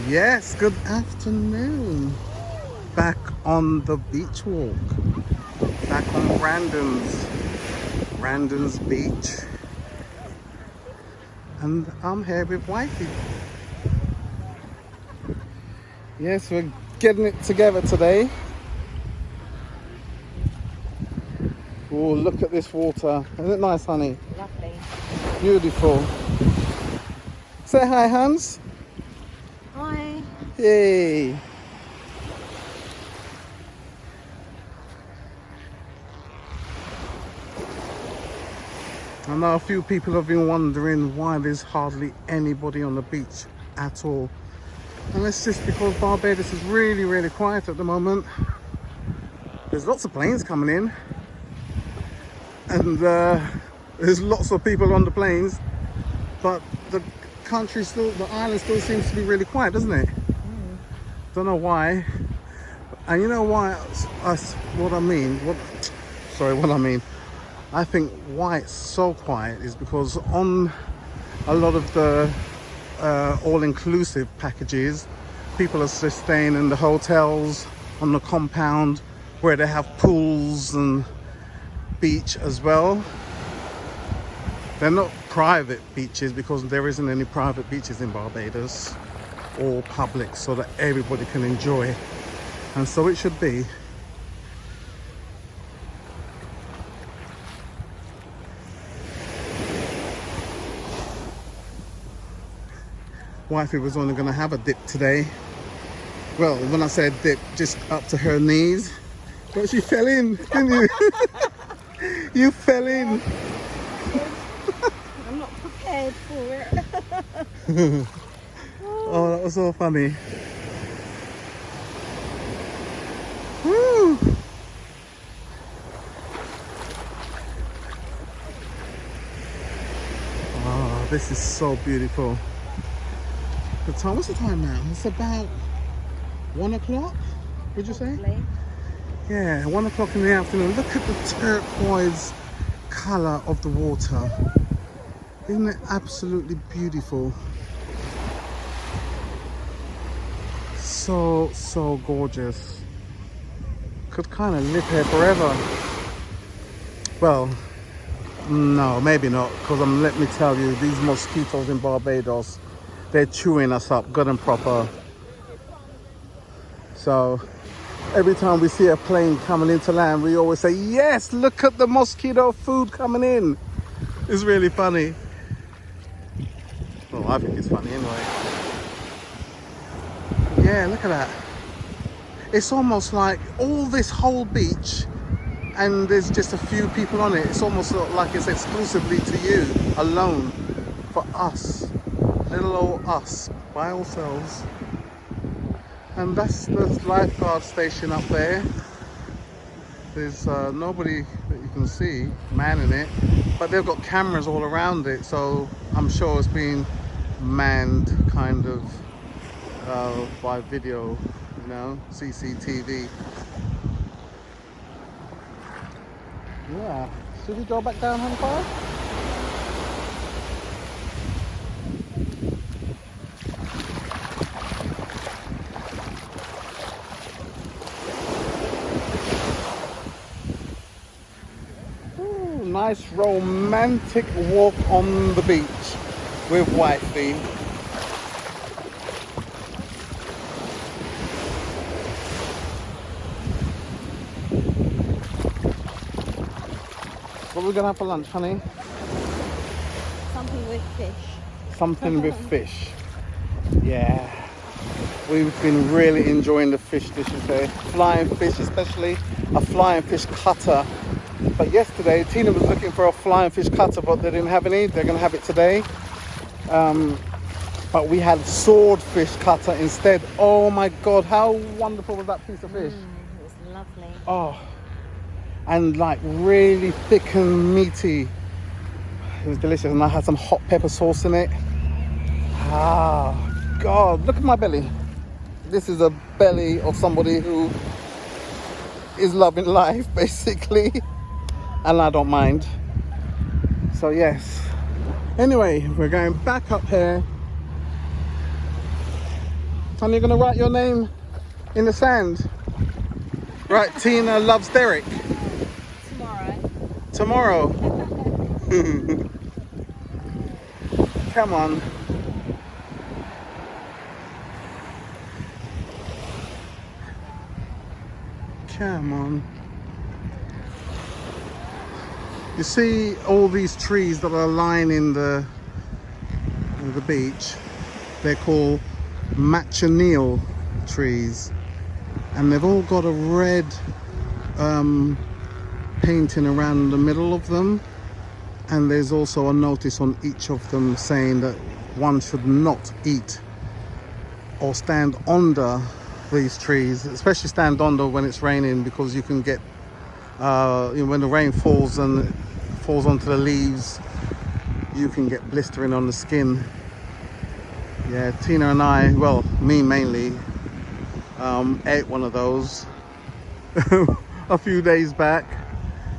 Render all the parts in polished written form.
Yes, good afternoon. Back on the beach walk. Back on Brandon's beach. And I'm here with wifey. Yes, we're getting it together today. Oh, look at this water. Isn't it nice, honey? Lovely. Beautiful. Say hi, Hans. Hi. Yay. I know a few people have been wondering why there's hardly anybody on the beach at all. And it's just because Barbados is really, really quiet at the moment. There's lots of planes coming in. And there's lots of people on the planes. But the island still seems to be really quiet, doesn't it? Don't know why. And you know why? What I mean. I think why it's so quiet is because on a lot of the all-inclusive packages, people are just staying in the hotels on the compound where they have pools and beach as well. They're not private beaches because there isn't any private beaches in Barbados, all public, so that everybody can enjoy, and so it should be. Wifey was only going to have a dip today. Well, when I said dip, just up to her knees, but she fell in, didn't you? You fell in. I'm not prepared for it. Oh, that was so funny. Woo! Oh, this is so beautiful. The time, what's the time now? It's about 1 o'clock, would you say? Lovely. Yeah, 1 o'clock in the afternoon. Look at the turquoise colour of the water. Isn't it absolutely beautiful? So gorgeous. Could kind of live here forever. Well, no, maybe not, because let me tell you, these mosquitoes in Barbados, they're chewing us up good and proper. So every time we see a plane coming into land, we always say, yes, look at the mosquito food coming in. It's really funny. Well, I think it's funny anyway. Yeah, look at that. It's almost like all this whole beach and there's just a few people on it. It's almost like it's exclusively to you, alone, for us, little old us, by ourselves. And that's the lifeguard station up there. There's nobody that you can see manning it, but they've got cameras all around it, so I'm sure it's being manned kind of by video, you know, CCTV. Yeah, should we go back down, Honey? Nice romantic walk on the beach with wifey. What are we gonna have for lunch, honey? Something with fish. Something with fish. Yeah. We've been really enjoying the fish dishes there. Flying fish, especially a flying fish cutter. But yesterday, Tina was looking for a flying fish cutter, but they didn't have any. They're going to have it today. But we had swordfish cutter instead. Oh my God, how wonderful was that piece of fish? It was lovely. Oh, and like really thick and meaty. It was delicious, and I had some hot pepper sauce in it. Ah, God, look at my belly. This is a belly of somebody who is loving life, basically. And I don't mind. So yes. Anyway, we're going back up here And you're gonna write your name in the sand. Right, Tina loves Derek. Tomorrow. Tomorrow. Come on. Come on. You see all these trees that are lining the beach? They're called machineal trees, and they've all got a red painting around the middle of them, and there's also a notice on each of them saying that one should not eat or stand under these trees, especially stand under when it's raining, because you can get when the rain falls and it falls onto the leaves, you can get blistering on the skin. Yeah, Tina and I, well, me mainly, ate one of those a few days back,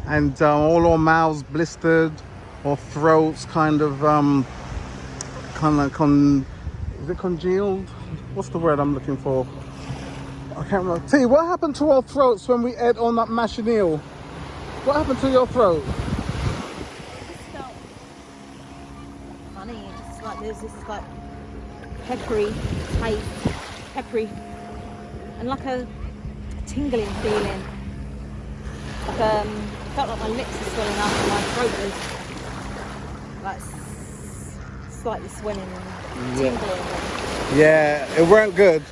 and all our mouths blistered, our throats kind of is it congealed? What's the word I'm looking for? I can't remember. T, what happened to our throats when we ate on that machineel? What happened to your throat? It felt funny. Just like there's this like peppery taste, peppery, and like a tingling feeling. Like felt like my lips were swelling up and my throat was like slightly swelling and tingling. Yeah, it weren't good.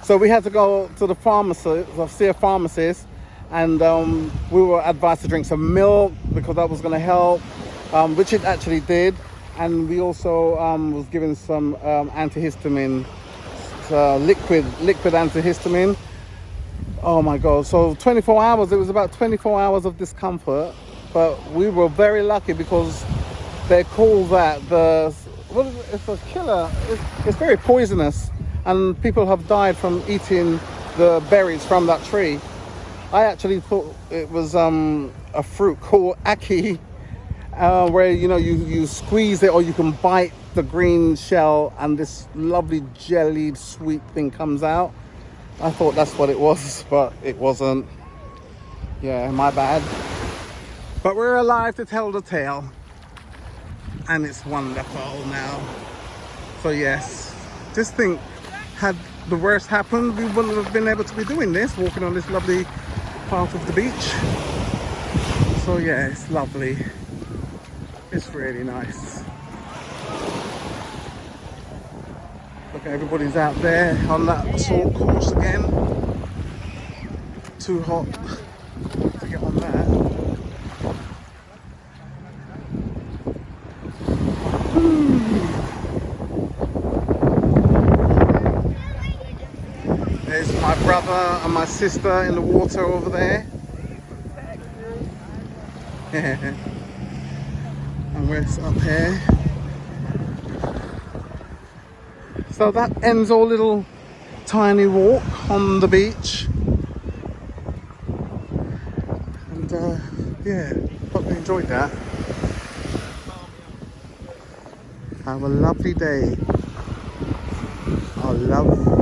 So we had to go to the pharmacist, see a pharmacist, and we were advised to drink some milk because that was going to help, which it actually did. And we also was given some antihistamine, liquid antihistamine. Oh my God, so 24 hours, it was about 24 hours of discomfort, but we were very lucky because they call that it's a killer, it's very poisonous, and people have died from eating the berries from that tree. I actually thought it was a fruit called ackee, where you squeeze it or you can bite the green shell and this lovely jellied sweet thing comes out. I thought that's what it was, but it wasn't. Yeah, my bad. But we're alive to tell the tale, and it's wonderful now. So yes, just think, had the worst happened, we wouldn't have been able to be doing this, walking on this lovely part of the beach. So yeah, it's lovely. It's really nice. Look, everybody's out there on that salt course again. Too hot to get on that. There's my brother and my sister in the water over there. And we're up here. So that ends our little tiny walk on the beach. And yeah, hope you enjoyed that. Have a lovely day. I love